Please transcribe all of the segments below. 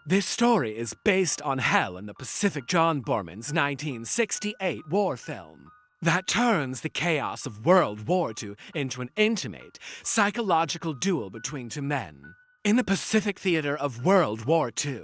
This story is based on Hell in the Pacific, John Borman's 1968 war film that turns the chaos of World War II into an intimate, psychological duel between two men. In the Pacific theater of World War II,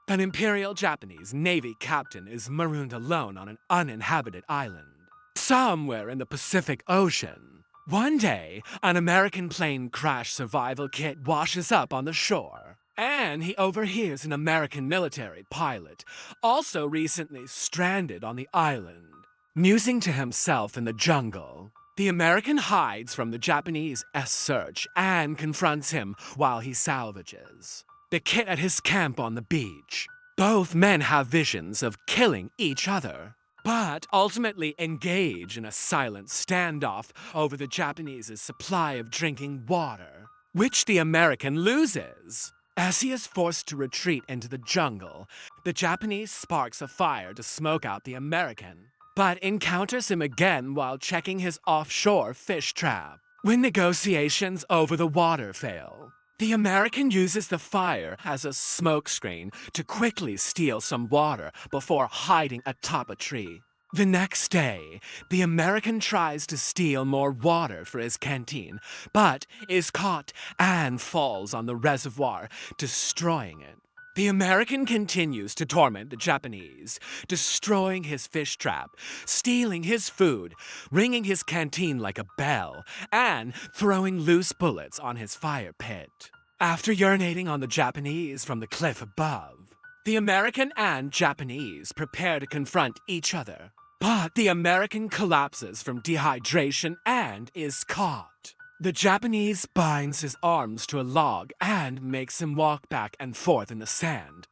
an Imperial Japanese Navy captain is marooned alone on an uninhabited island, somewhere in the Pacific Ocean. One day, an American plane crash survival kit washes up on the shore, and he overhears an American military pilot, also recently stranded on the island. Musing to himself in the jungle, the American hides from the Japanese search and confronts him while he salvages the kit at his camp on the beach. Both men have visions of killing each other, but ultimately engage in a silent standoff over the Japanese's supply of drinking water, which the American loses. As he is forced to retreat into the jungle, the Japanese sparks a fire to smoke out the American, but encounters him again while checking his offshore fish trap. When negotiations over the water fail, the American uses the fire as a smokescreen to quickly steal some water before hiding atop a tree. The next day, the American tries to steal more water for his canteen, but is caught and falls on the reservoir, destroying it. The American continues to torment the Japanese, destroying his fish trap, stealing his food, ringing his canteen like a bell, and throwing loose bullets on his fire pit. After urinating on the Japanese from the cliff above, the American and Japanese prepare to confront each other. But the American collapses from dehydration and is caught. The Japanese binds his arms to a log and makes him walk back and forth in the sand.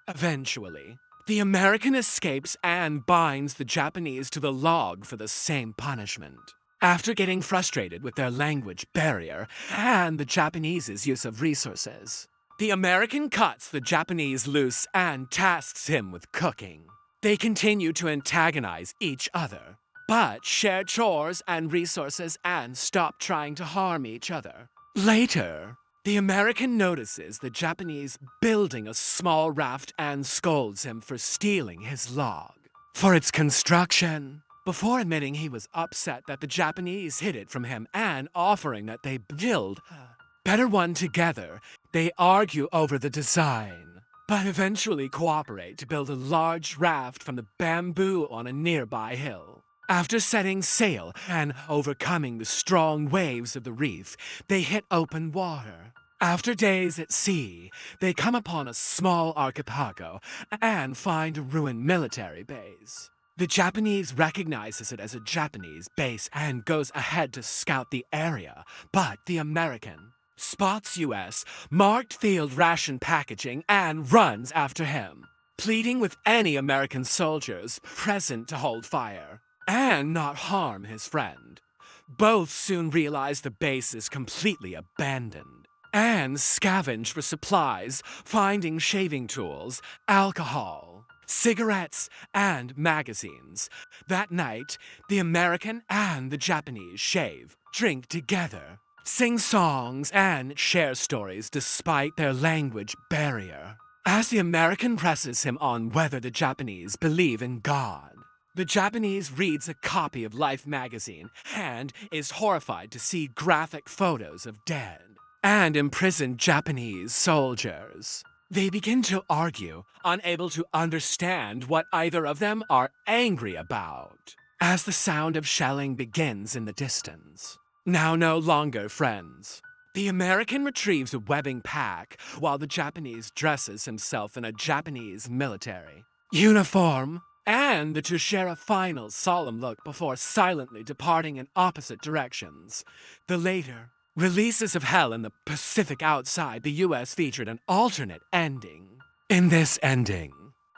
Eventually, the American escapes and binds the Japanese to the log for the same punishment. After getting frustrated with their language barrier and the Japanese's use of resources, the American cuts the Japanese loose and tasks him with cooking. They continue to antagonize each other, but share chores and resources and stop trying to harm each other. Later, the American notices the Japanese building a small raft and scolds him for stealing his log for its construction, before admitting he was upset that the Japanese hid it from him and offering that they build a better one together. They argue over the design, but eventually cooperate to build a large raft from the bamboo on a nearby hill. After setting sail and overcoming the strong waves of the reef, they hit open water. After days at sea, they come upon a small archipelago and find a ruined military base. The Japanese recognizes it as a Japanese base and goes ahead to scout the area, but the American spots U.S. marked field ration packaging and runs after him, pleading with any American soldiers present to hold fire and not harm his friend. Both soon realize the base is completely abandoned and scavenge for supplies, finding shaving tools, alcohol, cigarettes, and magazines. That night, the American and the Japanese shave, drink together, sing songs, and share stories despite their language barrier. As the American presses him on whether the Japanese believe in God, the Japanese reads a copy of Life magazine and is horrified to see graphic photos of dead and imprisoned Japanese soldiers. They begin to argue, unable to understand what either of them are angry about, as the sound of shelling begins in the distance. Now no longer friends, the American retrieves a webbing pack while the Japanese dresses himself in a Japanese military uniform, and the two share a final solemn look before silently departing in opposite directions. The later releases of Hell in the Pacific outside the U.S. featured an alternate ending. In this ending,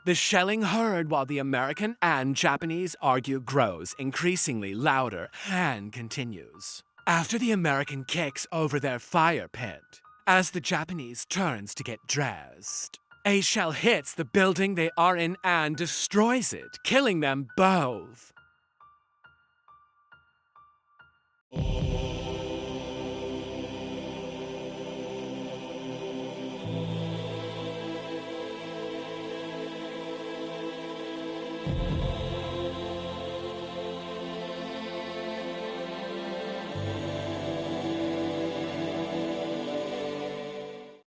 the shelling heard while the American and Japanese argue grows increasingly louder and continues. After the American kicks over their fire pit, as the Japanese turns to get dressed, a shell hits the building they are in and destroys it, killing them both.